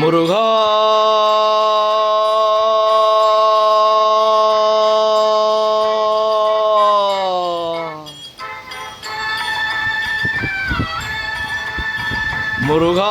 முருகா முருகா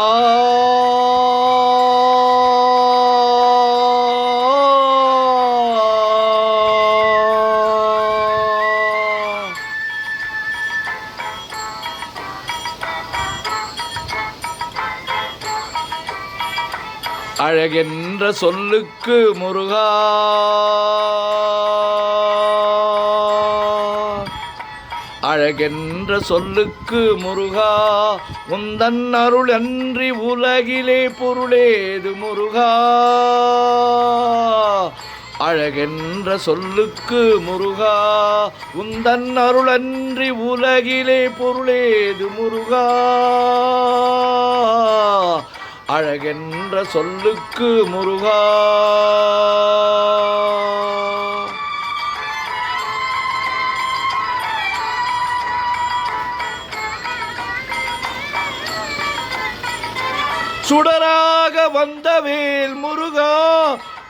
அழகென்ற சொல்லுக்கு முருகா அழகென்ற சொல்லுக்கு முருகா உந்தன் அருள் அன்றி உலகிலே பொருளேது முருகா அழகென்ற சொல்லுக்கு முருகா உந்தன் அருள் அன்றி உலகிலே பொருளேது முருகா அழகென்ற சொல்லுக்கு முருகா சுடராக வந்த வேல் முருகா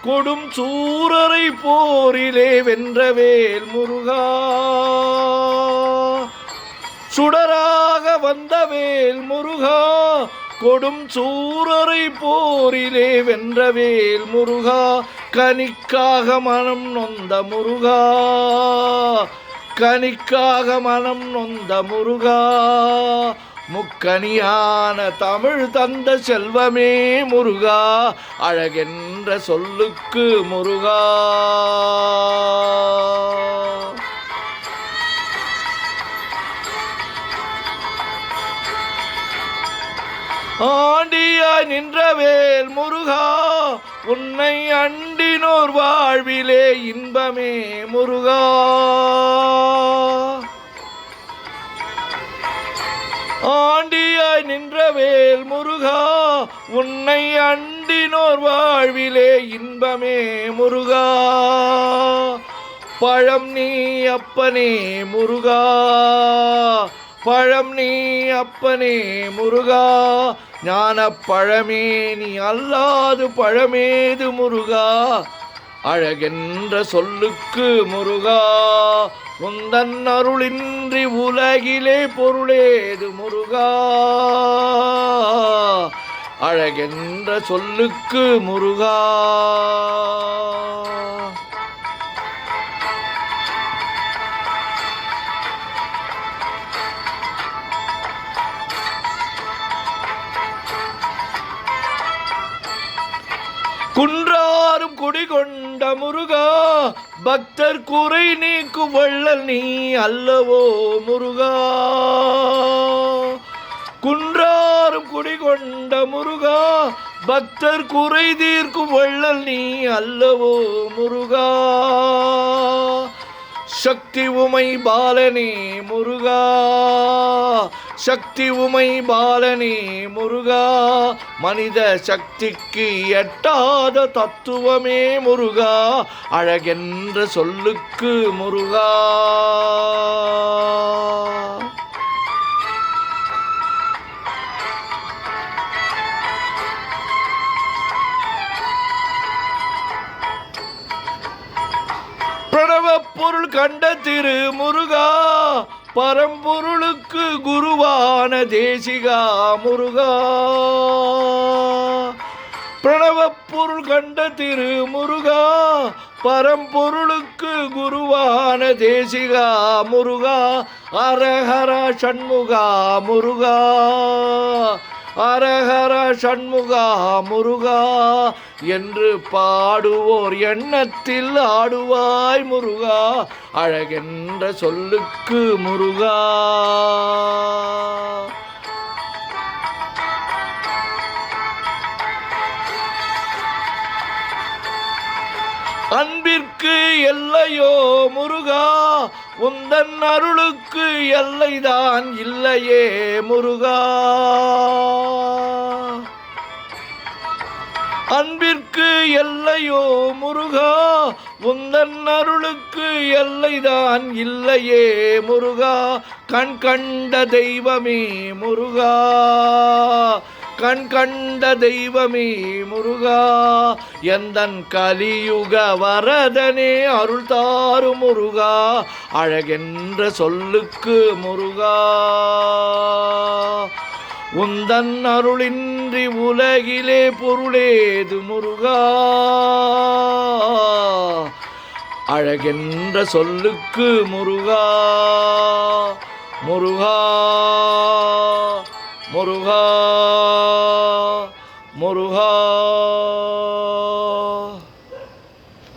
கொடும் சூரரை போரிலே வென்ற வேல் முருகா சுடராக வந்த வேல் முருகா கொடும் சூரரை போரிலே வென்ற வேல் முருகா கனிக்காக மனம் நொந்த முருகா கனிக்காக மனம் நொந்த முருகா முக்கனியான தமிழ் தந்த செல்வமே முருகா அழகென்ற சொல்லுக்கு முருகா ஆண்டியாய் நின்றவேல் முருகா உன்னை அண்டினோர் வாழ்விலே இன்பமே முருகா ஆண்டியாய் நின்றவேல் முருகா உன்னை அண்டினோர் வாழ்விலே இன்பமே முருகா பழம் நீ அப்பனே முருகா பழம் நீ அப்பனே முருகா ஞான பழமே நீ அல்லாது பழமேது முருகா அழகென்ற சொல்லுக்கு முருகா உந்தன் அருளின்றி உலகிலே பொருளேது முருகா அழகென்ற சொல்லுக்கு முருகா குன்றாரும் குடிகொண்ட முருகா பக்தர் குறை நீக்கும் வள்ளல் நீ அல்லவோ முருகா குன்றாரும் குடிகொண்ட முருகா பக்தர் குறை தீர்க்கும் வள்ளல் நீ அல்லவோ முருகா சக்தி உமை பாலனே முருகா சக்தி உமை பாலனே முருகா மனித சக்திக்கு எட்டாத தத்துவமே முருகா அழகென்ற சொல்லுக்கு முருகா பொருள் கண்ட திரு முருகா பரம்பொருளுக்கு குருவான தேசிகா முருகா பிரணவப் பொருள் கண்ட திரு முருகா பரம்பொருளுக்கு குருவான தேசிகா முருகா அரஹரா சண்முகா முருகா அரஹர சண்முகா முருகா என்று பாடுவோர் எண்ணத்தில் ஆடுவாய் முருகா அழகென்ற சொல்லுக்கு முருகா அன்பிற்கு எல்லையோ முருகா உந்தன் அருளுக்கு எல்லைதான் இல்லையே முருகா அன்பிற்கு எல்லையோ முருகா உந்தன் அருளுக்கு எல்லைதான் இல்லையே முருகா கண் கண்ட தெய்வமே முருகா கண் கண்ட தெய்வமே முருகா, எந்தன் கலியுக வரதனே அருள் தாரு முருகா, அழகென்ற சொல்லுக்கு முருகா. உந்தன் அருளின்றி உலகிலே பொருளேது முருகா, அழகென்ற சொல்லுக்கு முருகா. முருகா முருகா முருகா